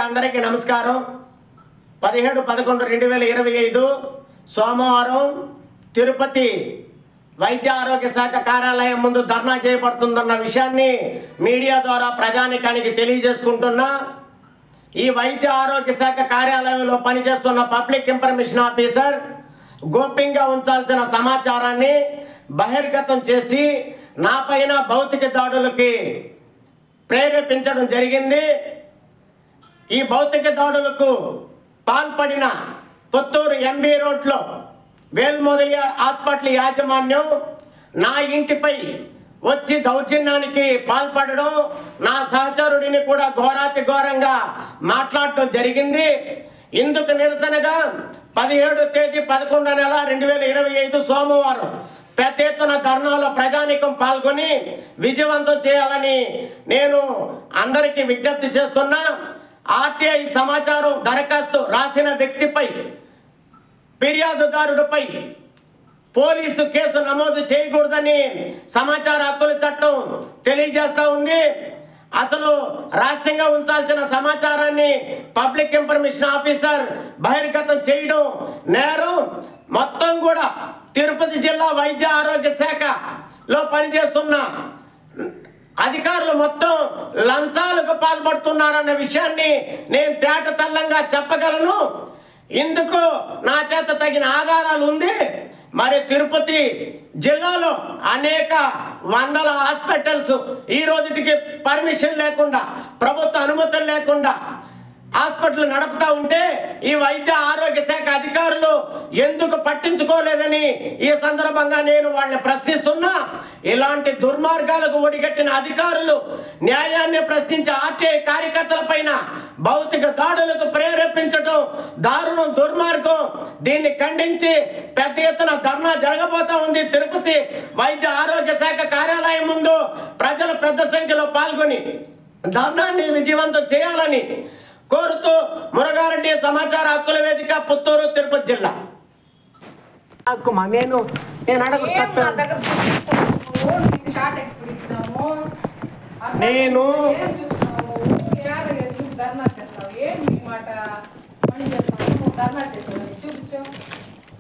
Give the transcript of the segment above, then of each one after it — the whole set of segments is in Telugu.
అందరికీ నమస్కారం. 17/11/2025 సోమవారం తిరుపతి వైద్య ఆరోగ్య శాఖ కార్యాలయం ముందు ధర్నా చేయబడుతుందన్న విషయాన్ని మీడియా ద్వారా ప్రజానికానికి తెలియజేసుకుంటున్నా. ఈ వైద్య ఆరోగ్య శాఖ కార్యాలయంలో పనిచేస్తున్న పబ్లిక్ ఇన్ఫర్మేషన్ ఆఫీసర్ గోప్యంగా ఉంచాల్సిన సమాచారాన్ని బహిర్గతం చేసి నాపైన భౌతిక దాడులకి ప్రేరేపించడం జరిగింది. ఈ భౌతిక దాడులకు పాల్పడిన పుత్తూరు ఎంబీ రోడ్లో వేల్మొదలియార్ హాస్పిటల్ యాజమాన్యం నా ఇంటిపై వచ్చి దౌర్జన్యానికి పాల్పడడం, నా సహచరుడిని కూడా ఘోరాతి ఘోరంగా మాట్లాడటం జరిగింది. ఇందుకు నిరసనగా 17వ తేదీ 11వ నెల 2025 సోమవారం పెద్ద ఎత్తున ధర్నాలో ప్రజానికం పాల్గొని విజయవంతం చేయాలని నేను అందరికీ విజ్ఞప్తి చేస్తున్నా. ఆర్టీఐ సమాచారం దరఖాస్తు రాసిన వ్యక్తిపై ఫిర్యాదుదారుడిపై పోలీసు కేసు నమోదు చేయకూడదని సమాచార హక్కుల చట్టం తెలియజేస్తూ ఉంది. అసలు రహస్యంగా ఉంచాల్సిన సమాచారాన్ని పబ్లిక్ ఇన్ఫర్మేషన్ ఆఫీసర్ బహిర్గతం చేయడం నేరం. మొత్తం కూడా తిరుపతి జిల్లా వైద్య ఆరోగ్య శాఖలో పనిచేస్తున్న అధికారులు మొత్తం లంచాలకు పాల్పడుతున్నారన్న విషయాన్ని నేను తేటతెల్లంగా చెప్పగలను. ఇందుకు నా చేత తగిన ఆధారాలు ఉంది. మరి తిరుపతి జిల్లాలో అనేక వందల హాస్పిటల్స్ ఈ రోజుకి పర్మిషన్ లేకుండా, ప్రభుత్వ అనుమతులు లేకుండా హాస్పిటల్ నడుపుతూ ఉంటే ఈ వైద్య ఆరోగ్య శాఖ అధికారులు ఎందుకు పట్టించుకోలేదని ఈ సందర్భంగా నేను వాళ్ళని ప్రశ్నిస్తున్నా. ఇలాంటి దుర్మార్గాలకు ఒడిగట్టిన అధికారులు న్యాయాన్ని ప్రశ్నించే ఆర్టీఐ కార్యకర్తల పైన భౌతిక దాడులకు ప్రేరేపించడం దారుణం, దుర్మార్గం. దీన్ని ఖండించి పెద్ద ఎత్తున ధర్నా జరగబోతా ఉంది. తిరుపతి వైద్య ఆరోగ్య శాఖ కార్యాలయం ముందు ప్రజలు పెద్ద సంఖ్యలో పాల్గొని ధర్నాన్ని విజయవంతం చేయాలని కోరుతూ మురగారెడ్డి సమాచార హక్కుల వేదిక, పుత్తూరు, తిరుపతి జిల్లా.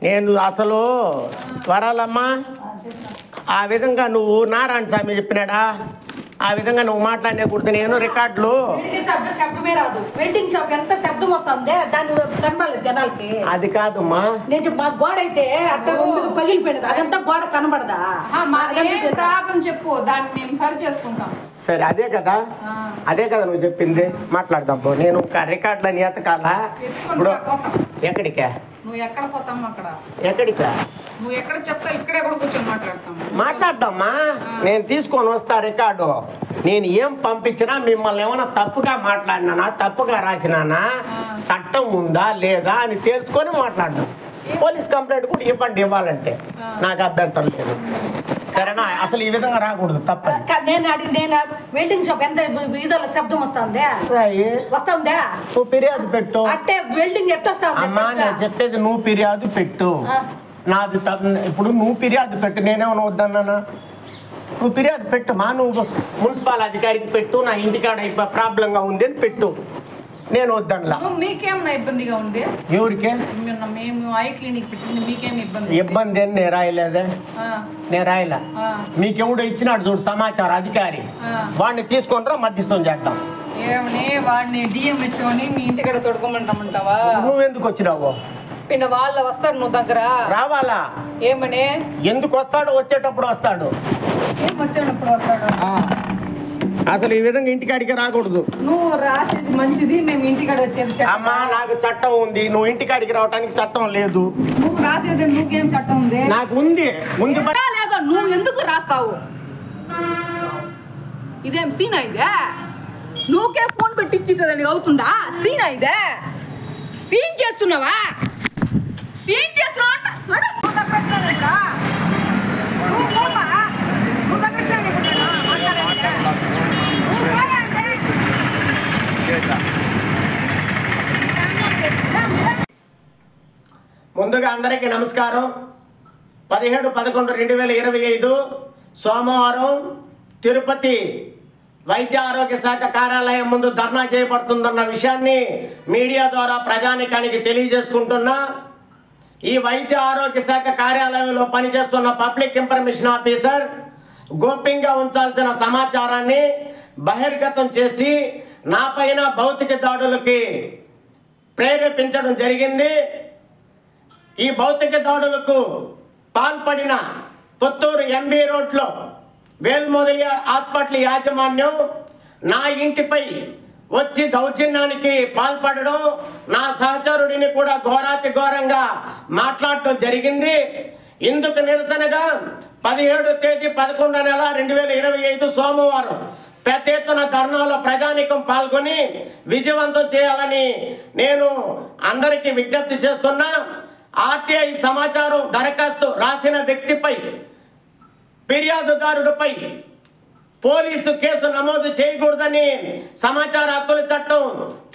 నేను అసలు వరాలమ్మా ఆ విధంగా నువ్వు నారాయణ స్వామి చెప్పినాడా ఆ విధంగా నువ్వు మాట్లాడకూడదు. నేను రికార్డులు అది కాదమ్మా, గోడ అయితే పగిలిపోయినది అదంతా గోడ కనబడదా? చెప్పు, దాన్ని మేము సరి చేసుకుంటాం. సరే, అదే కదా నువ్వు చెప్పింది. మాట్లాడదాం. నేను రికార్డులని ఎతకాలా? ఇప్పుడు ఎక్కడికా? నువ్వు ఎక్కడ పోతాం అక్కడ. ఎక్కడికా? నువ్వు ఎక్కడ చెప్తా ఇక్కడే కూడా కూర్చొని మాట్లాడదామా? నేను తీసుకొని వస్తా రికార్డు. నేను ఏం పంపించినా మిమ్మల్ని ఏమైనా తప్పుగా మాట్లాడినానా, తప్పుగా రాసినానా, చట్టం ఉందా లేదా అని తెలుసుకొని మాట్లాడదాం. పోలీస్ కంప్లైంట్ కూడా ఇవ్వాలంటే నాకు అభ్యంతరం లేదు. సరేనా? అసలు ఈ విధంగా రాకూడదు, తప్పదు. నేను వెల్డింగ్ షాప్ ఎంత ఇదోల శబ్దం వస్తుందా? నువ్వు ఫిర్యాదు పెట్టు. అంటే వెల్డింగ్ ఎట్టొస్తా అమ్మా, నేను చెప్పేది నువ్వు ఫిర్యాదు పెట్టు. నాది ఇప్పుడు నువ్వు ఫిర్యాదు పెట్టు. నేనేమన్నా వద్దన్నానా? నువ్వు ఫిర్యాదు పెట్టు మా. నువ్వు మున్సిపల్ అధికారికి పెట్టు. నా ఇంటికాడ ప్రాబ్లంగా ఉంది అని పెట్టు. నేను వద్దనలా. మీకేమన్నా ఇబ్బందిగా ఉంది? ఎవరికే? మేము ఐ క్లినిక్ పెట్టింది, మీకేమి ఇబ్బంది అని నేను రాయలేదే. నేను రాయలే. మీకెవడో ఇచ్చినాడు చూడు సమాచారం అధికారి, వాడిని తీసుకొని మధ్యస్థం చేద్దాం. ఏమని వాడిని డిఎంహెచ్ఓని మీ ఇంటికాడ తొడుకోమంటామంటావా? నువ్వెందుకు వచ్చినావు? పిన్న వాళ్ళ వస్తారు నువ్వు దగ్గర రావాలా? ఏమని? ఎందుకు వస్తాడు? వచ్చేటప్పుడు వస్తాడు. ఏం వచ్చేటప్పుడు వస్తాడు? అసలు ఈ విధంగా ఇంటికాడికి రాకూడదు. నువ్వు రాసేది మంచిది, మేము ఇంటికాడ వచ్చేది. అమ్మా, నాకు చట్టం ఉంది. నువ్వు ఇంటికాడికి రావడానికి చట్టం లేదు. నువ్వు రాసేది నువ్వేం చట్టం ఉంది? నాకు ఉంది. లేదు, నువ్వు ఎందుకు రాస్తావు? ఇదేం సీనా ఇదే? నువ్వుకే ఫోన్ పెట్టి ఇచ్చేసేదానికి అవుతుందా? సీనా ఇదే? సీన్ చేస్తున్నావా? సీన్ చేస్తున్నావు. ముందుగా అందరికీ నమస్కారం. 17/11/2025 సోమవారం తిరుపతి వైద్య ఆరోగ్య శాఖ కార్యాలయం ముందు ధర్నా చేయబడుతుందన్న విషయాన్ని మీడియా ద్వారా ప్రజానికానికి తెలియజేసుకుంటున్నా. ఈ వైద్య ఆరోగ్య శాఖ కార్యాలయంలో పనిచేస్తున్న పబ్లిక్ ఇన్ఫర్మేషన్ ఆఫీసర్ గోప్యంగా ఉంచాల్సిన సమాచారాన్ని బహిర్గతం చేసి నాపైన భౌతిక దాడులకి ప్రేరేపించడం జరిగింది. ఈ భౌతిక దాడులకు పాల్పడిన పుత్తూరు ఎంబీ రోడ్లో వేల్మొదలియార్ హాస్పిటల్ యాజమాన్యం నా ఇంటిపై వచ్చి దౌర్జన్యానికి పాల్పడడం, నా సహచరుడిని కూడా ఘోరాతి ఘోరంగా మాట్లాడటం జరిగింది. ఇందుకు నిరసనగా 17వ తేదీ 11వ నెల 2025 సోమవారం పెద్ద ఎత్తున ధర్నాలో ప్రజానికం పాల్గొని విజయవంతం చేయాలని నేను అందరికీ విజ్ఞప్తి చేస్తున్నా. ఆర్టీఐ సమాచారం దరఖాస్తు రాసిన వ్యక్తిపై, ఫిర్యాదుదారుడిపై పోలీసు కేసు నమోదు చేయకూడదని సమాచార హక్కుల చట్టం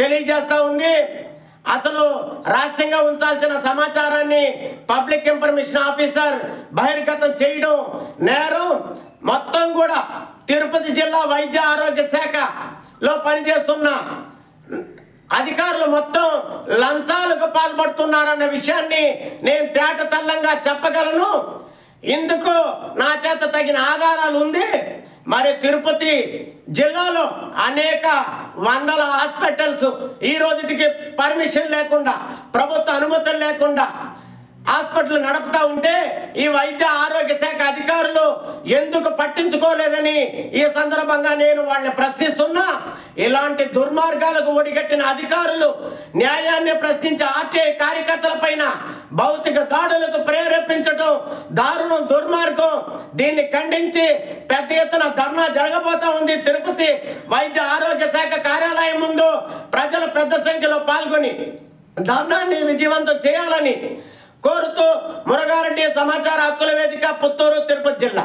తెలియజేస్తూ ఉంది. అసలు రహస్యంగా ఉంచాల్సిన సమాచారాన్ని పబ్లిక్ ఇన్ఫర్మేషన్ ఆఫీసర్ బహిర్గతం చేయడం నేరం. మొత్తం కూడా తిరుపతి జిల్లా వైద్య ఆరోగ్య శాఖలో పనిచేస్తున్న అధికారులు మొత్తం లంచాలకు పాల్పడుతున్నారన్న విషయాన్ని నేను తేటతెల్లంగా చెప్పగలను. ఇందుకు నా చేత తగిన ఆధారాలు ఉంది. మరి తిరుపతి జిల్లాలో అనేక వందల హాస్పిటల్స్ ఈ రోజుకి పర్మిషన్ లేకుండా, ప్రభుత్వ అనుమతులు లేకుండా హాస్పిటల్ నడుపుతూ ఉంటే ఈ వైద్య ఆరోగ్య శాఖ అధికారులు ఎందుకు పట్టించుకోలేదని ఈ సందర్భంగా నేను వాళ్ళని ప్రశ్నిస్తున్నా. ఇలాంటి దుర్మార్గాలకు ఒడిగట్టిన అధికారులు న్యాయాన్ని ప్రశ్నించే ఆర్టీఐ కార్యకర్తల పైన భౌతిక దాడులకు ప్రేరేపించడం దారుణం, దుర్మార్గం. దీన్ని ఖండించి పెద్ద ఎత్తున ధర్నా జరగబోతా ఉంది. తిరుపతి వైద్య ఆరోగ్య శాఖ కార్యాలయం ముందు ప్రజలు పెద్ద సంఖ్యలో పాల్గొని ధర్నాన్ని విజయవంతం చేయాలని కోరుతూ మురగారెడ్డి సమాచార హక్కుల వేదిక, పుత్తూరు, తిరుపతి జిల్లా.